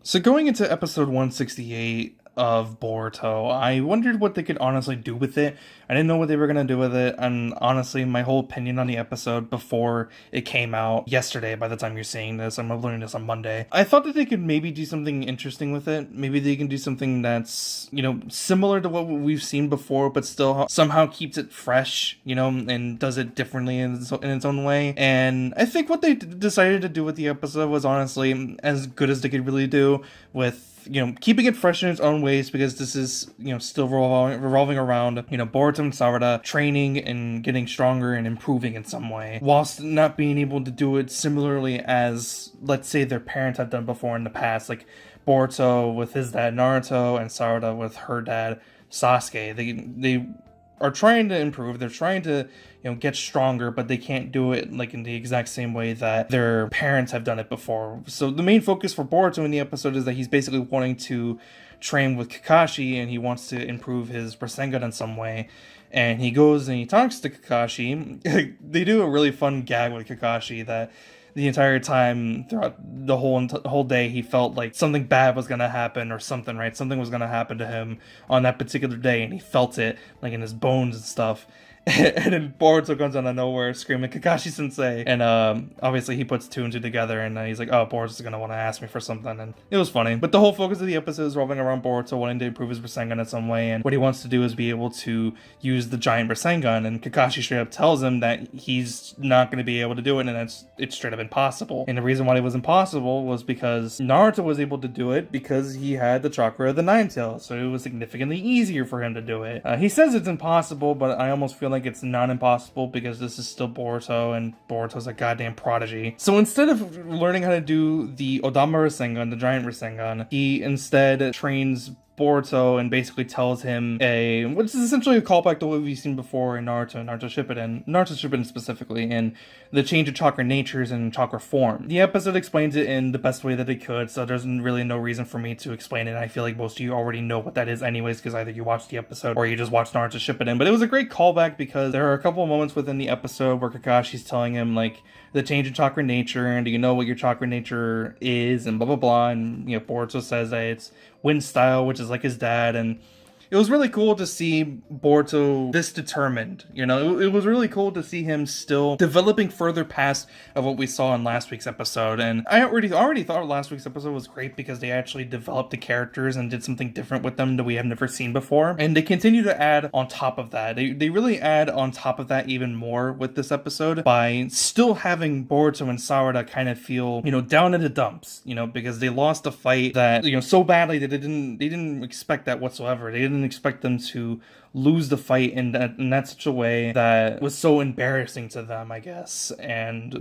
So going into episode 168 of Boruto, I wondered what they could honestly do with it. I didn't know what they were going to do with it, and honestly, my whole opinion on the episode before it came out yesterday, by the time you're seeing this, I'm uploading this on Monday, I thought that they could maybe do something interesting with it. Maybe they can do something that's, similar to what we've seen before, but still somehow keeps it fresh, and does it differently in its own way. And I think what they decided to do with the episode was honestly as good as they could really do, with keeping it fresh in its own ways, because this is, still revolving around, Boruto and Sarada training and getting stronger and improving in some way, whilst not being able to do it similarly as, let's say, their parents have done before in the past, like Boruto with his dad Naruto and Sarada with her dad Sasuke. They are trying to improve. They're trying to, get stronger, but they can't do it like in the exact same way that their parents have done it before. So the main focus for Boruto in the episode is that he's basically wanting to train with Kakashi, and he wants to improve his Rasengan in some way. And he goes and he talks to Kakashi. They do a really fun gag with Kakashi that the entire time throughout the whole day he felt like something bad was gonna happen, or something, right? Something was gonna happen to him on that particular day, and he felt it like in his bones and stuff. And then Boruto comes out of nowhere screaming Kakashi Sensei, and obviously he puts two and two together, and he's like, oh, Boruto's gonna want to ask me for something, and it was funny. But the whole focus of the episode is revolving around Boruto wanting to improve his Rasengan in some way, and what he wants to do is be able to use the giant Rasengan, and Kakashi straight up tells him that he's not going to be able to do it, and it's straight up impossible. And the reason why it was impossible was because Naruto was able to do it because he had the chakra of the Nine Tails, so it was significantly easier for him to do it. He says it's impossible, but I almost feel like it's not impossible, because this is still Boruto, and Boruto's a goddamn prodigy. So instead of learning how to do the Odama Rasengan, the giant Rasengan, he instead trains Boruto and basically tells him which is essentially a callback to what we've seen before in Naruto and Naruto Shippuden specifically, in the change of chakra natures and chakra form. The episode explains it in the best way that it could, so there's really no reason for me to explain it. I feel like most of you already know what that is anyways, because either you watched the episode or you just watched Naruto Shippuden. But it was a great callback, because there are a couple of moments within the episode where Kakashi's telling him, like, the change in chakra nature, and do you know what your chakra nature is, and blah blah blah, and Boruto says that it's wind style, which is like his dad, and it was really cool to see Boruto this determined. It was really cool to see him still developing further past of what we saw in last week's episode. And I already thought last week's episode was great, because they actually developed the characters and did something different with them that we have never seen before. And they continue to add on top of that. They really add on top of that even more with this episode, by still having Boruto and Sarada kind of feel, down in the dumps, because they lost a fight that, so badly that they didn't expect that whatsoever. They didn't expect them to lose the fight in that such a way that was so embarrassing to them, I guess. And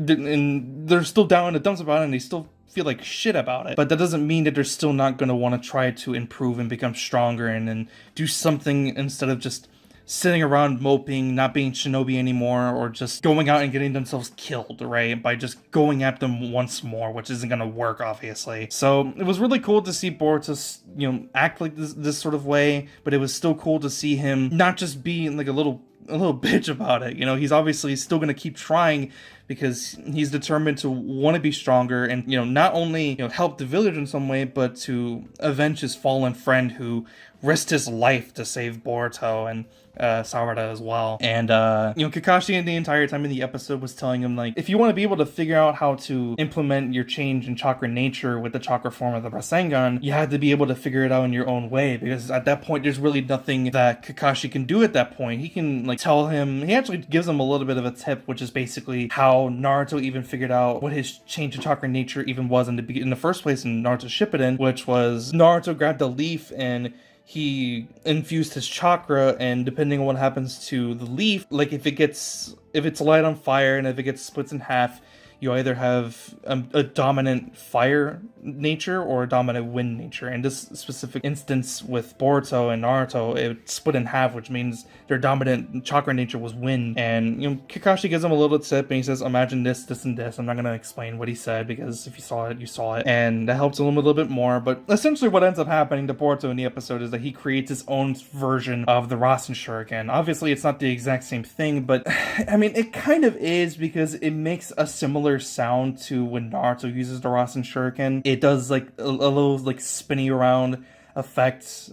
they're still down in the dumps about it, and they still feel like shit about it. But that doesn't mean that they're still not going to want to try to improve and become stronger, and do something instead of just sitting around moping, not being shinobi anymore, or just going out and getting themselves killed, right? By just going at them once more, which isn't gonna work, obviously. So it was really cool to see Boruto, act like this sort of way, but it was still cool to see him not just be like a little bitch about it. He's obviously still going to keep trying, because he's determined to want to be stronger, and not only help the village in some way, but to avenge his fallen friend who risked his life to save Boruto and Sarada as well. And Kakashi the entire time in the episode was telling him, like, if you want to be able to figure out how to implement your change in chakra nature with the chakra form of the Rasengan, you have to be able to figure it out in your own way, because at that point there's really nothing that Kakashi can do at that point. He can tell him, he actually gives him a little bit of a tip, which is basically how Naruto even figured out what his change of chakra nature even was in the first place in Naruto Shippuden, which was Naruto grabbed a leaf and he infused his chakra, and depending on what happens to the leaf, like if it's light on fire and if it gets split in half, you either have a dominant fire nature or a dominant wind nature. In this specific instance with Boruto and Naruto, it split in half, which means their dominant chakra nature was wind. And Kakashi gives him a little tip, and he says, imagine this, this, and this. I'm not going to explain what he said, because if you saw it, you saw it. And that helps him a little bit more. But essentially what ends up happening to Boruto in the episode is that he creates his own version of the Rasen Shuriken. Obviously, it's not the exact same thing, but I mean, it kind of is, because it makes a similar similar sound to when Naruto uses the Rasen Shuriken. It does like a little like spinny around effects.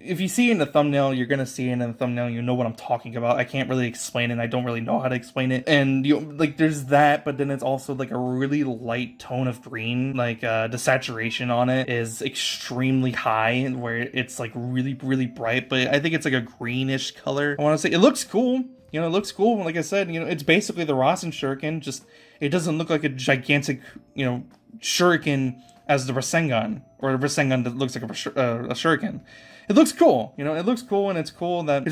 If you see it in the thumbnail, you're gonna see it in the thumbnail. You know what I'm talking about. I can't really explain it. I don't really know how to explain it. And like there's that, but then it's also like a really light tone of green. Like the saturation on it is extremely high, where it's like really bright. But I think it's like a greenish color. I want to say it looks cool. It looks cool. Like I said, it's basically the Rasen Shuriken. Just it doesn't look like a gigantic, shuriken as the Rasengan, or a Rasengan that looks like a shuriken. It looks cool, it looks cool, and it's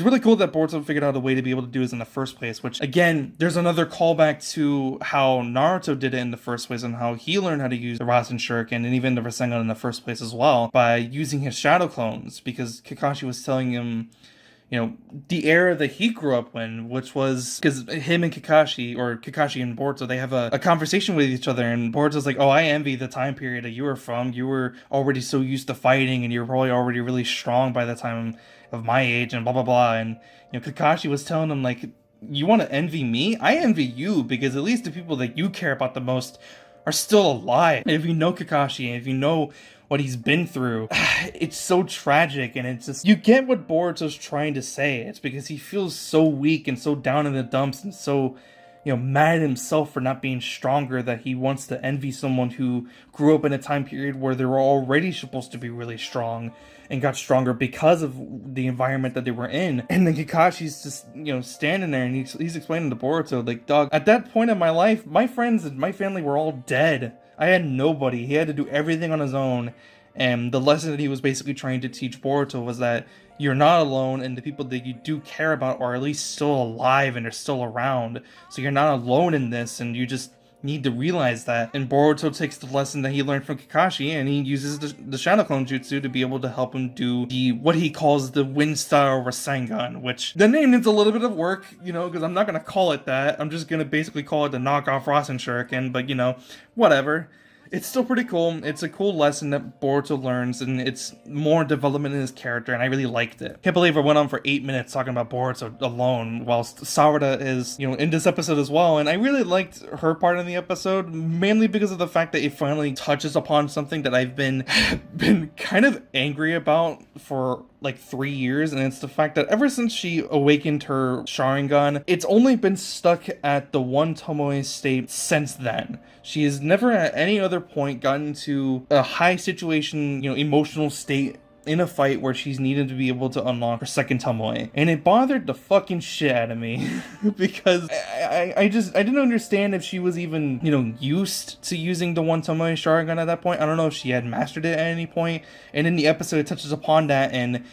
really cool that Boruto figured out a way to be able to do this in the first place, which, again, there's another callback to how Naruto did it in the first place, and how he learned how to use the Rasen Shuriken, and even the Rasengan in the first place as well, by using his shadow clones, because Kakashi was telling him, the era that he grew up in, which was because him and Kakashi, or Kakashi and Boruto, they have a conversation with each other, and Boruto's like, oh, I envy the time period that you were from. You were already so used to fighting, and you were probably already really strong by the time of my age, and blah, blah, blah. And, Kakashi was telling him, like, you want to envy me? I envy you, because at least the people that you care about the most are still alive. And if you know Kakashi, and if you know what he's been through, it's so tragic, and it's just, you get what Boruto's trying to say. It's because he feels so weak and so down in the dumps and so, mad at himself for not being stronger, that he wants to envy someone who grew up in a time period where they were already supposed to be really strong and got stronger because of the environment that they were in. And then Kakashi's just, standing there, and he's explaining to Boruto, like, dog, at that point in my life, my friends and my family were all dead. I had nobody. He had to do everything on his own. And the lesson that he was basically trying to teach Boruto was that you're not alone, and the people that you do care about are at least still alive and are still around. So you're not alone in this, and you just need to realize that. And Boruto takes the lesson that he learned from Kakashi, and he uses the Shadow Clone Jutsu to be able to help him do what he calls the Wind Style Rasengan, which the name needs a little bit of work, because I'm not going to call it that. I'm just going to basically call it the knockoff Rasen Shuriken, but whatever. It's still pretty cool. It's a cool lesson that Boruto learns, and it's more development in his character, and I really liked it. Can't believe I went on for 8 minutes talking about Boruto alone, whilst Sarada is, in this episode as well, and I really liked her part in the episode, mainly because of the fact that it finally touches upon something that I've been kind of angry about for like 3 years, and it's the fact that ever since she awakened her Sharingan, it's only been stuck at the one Tomoe state since then. She has never at any other point gotten to a high situation, emotional state in a fight where she's needed to be able to unlock her second Tomoe. And it bothered the fucking shit out of me because I didn't understand if she was even, used to using the one Tomoe Sharingan at that point. I don't know if she had mastered it at any point. And in the episode, it touches upon that, and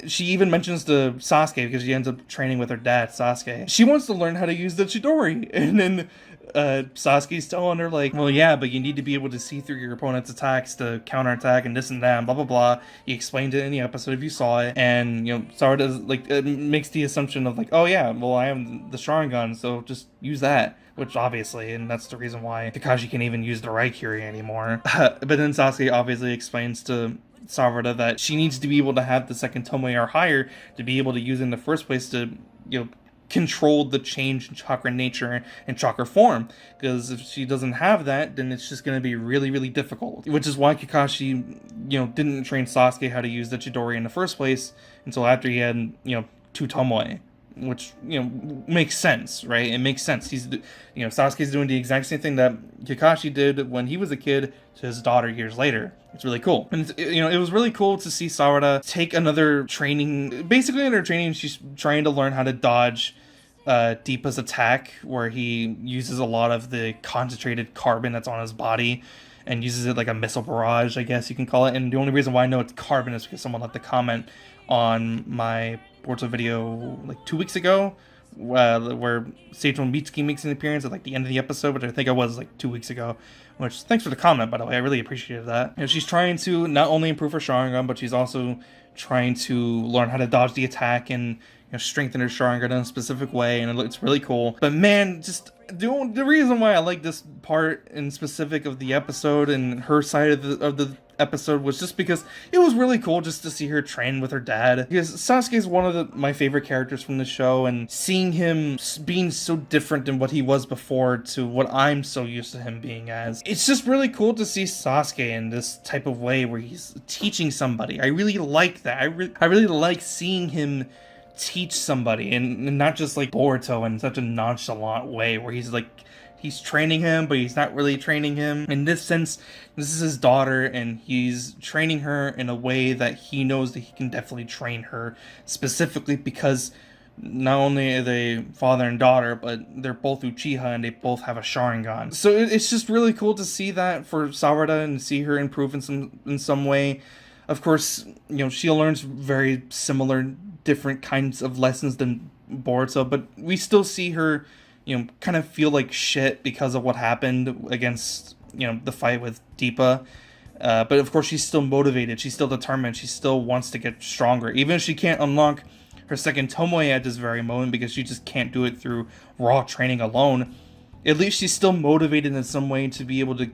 she even mentions to Sasuke, because she ends up training with her dad, Sasuke. She wants to learn how to use the Chidori. And then Sasuke's telling her, like, well, yeah, but you need to be able to see through your opponent's attacks to counterattack and this and that and blah, blah, blah. He explained it in the episode if you saw it. And, Sarada, like, makes the assumption of, like, oh, yeah, well, I am the Sharingan, so just use that. Which, obviously, and that's the reason why Kakashi can't even use the Raikiri anymore. But then Sasuke obviously explains to Sarada that she needs to be able to have the second Tomoe or higher to be able to use it in the first place to, control the change in chakra nature and chakra form, because if she doesn't have that, then it's just going to be really difficult, which is why Kakashi didn't train Sasuke how to use the Chidori in the first place until after he had two Tomoe, which makes sense, right? It makes sense. He's Sasuke's doing the exact same thing that Kakashi did when he was a kid to his daughter years later. It's really cool. And it was really cool to see Sarada take another training. Basically in her training, she's trying to learn how to dodge Deepa's attack, where he uses a lot of the concentrated carbon that's on his body and uses it like a missile barrage, I guess you can call it. And the only reason why I know it's carbon is because someone left a comment on my Boruto video like 2 weeks ago, where Seiton Mitsuki makes an appearance at like the end of the episode, which I think I was like 2 weeks ago. Which, thanks for the comment, by the way. I really appreciated that. She's trying to not only improve her Sharingan, but she's also trying to learn how to dodge the attack and strengthen her Sharingan in a specific way, and it's really cool. But man, just the reason why I like this part in specific of the episode and her side of the episode was just because it was really cool just to see her train with her dad. Because Sasuke is one of my favorite characters from the show, and seeing him being so different than what he was before to what I'm so used to him being as. It's just really cool to see Sasuke in this type of way where he's teaching somebody. I really like that. I really like seeing him teach somebody, and not just like Boruto in such a nonchalant way where he's like, he's training him, but he's not really training him. In this sense, this is his daughter, and he's training her in a way that he knows that he can definitely train her, specifically because not only are they father and daughter, but they're both Uchiha and they both have a Sharingan. So it's just really cool to see that for Sawada and see her improve in some way. Of course, you know, she learns very similar, different kinds of lessons than Boruto, but we still see her, you know, kind of feel like shit because of what happened against, you know, the fight with Deepa. But of course, she's still motivated. She's still determined. She still wants to get stronger. Even if she can't unlock her second Tomoe at this very moment because she just can't do it through raw training alone, at least she's still motivated in some way to be able to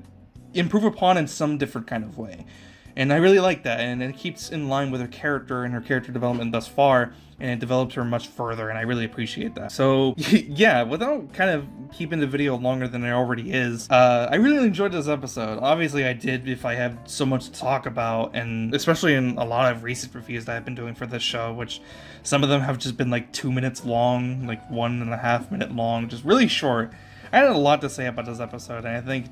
improve upon in some different kind of way. And I really like that, and it keeps in line with her character and her character development thus far, and it develops her much further, and I really appreciate that. So, yeah, without kind of keeping the video longer than it already is, I really enjoyed this episode. Obviously, I did if I have so much to talk about, and especially in a lot of recent reviews that I've been doing for this show, which some of them have just been like 2 minutes long, like 1.5 minute long, just really short. I had a lot to say about this episode, and I think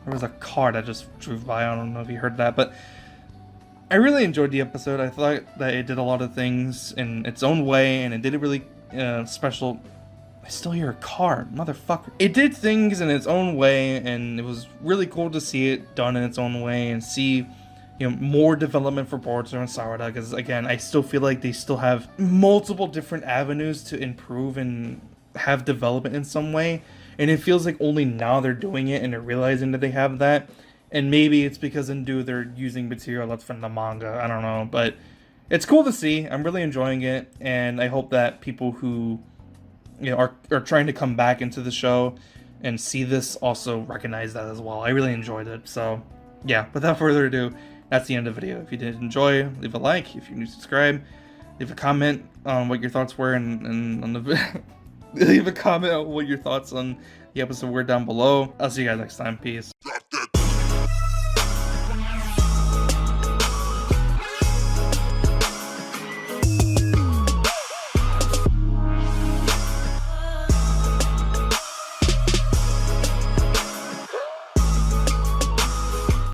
there was a car that just drove by. I don't know if you heard that, but I really enjoyed the episode. I thought that it did a lot of things in its own way, and it did a really special... I still hear a car, motherfucker. It did things in its own way, and it was really cool to see it done in its own way, and see, you know, more development for Boruto and Sawada, because again, I still feel like they still have multiple different avenues to improve and have development in some way. And it feels like only now they're doing it and they're realizing that they have that. And maybe it's because they're using material that's from the manga. I don't know. But it's cool to see. I'm really enjoying it. And I hope that people who, you know, are trying to come back into the show and see this also recognize that as well. I really enjoyed it. So, yeah, without further ado, that's the end of the video. If you did enjoy, leave a like. If you're new, subscribe. Leave a comment on what your thoughts were and on the leave a comment on what your thoughts on the episode were down below. I'll see you guys next time. Peace.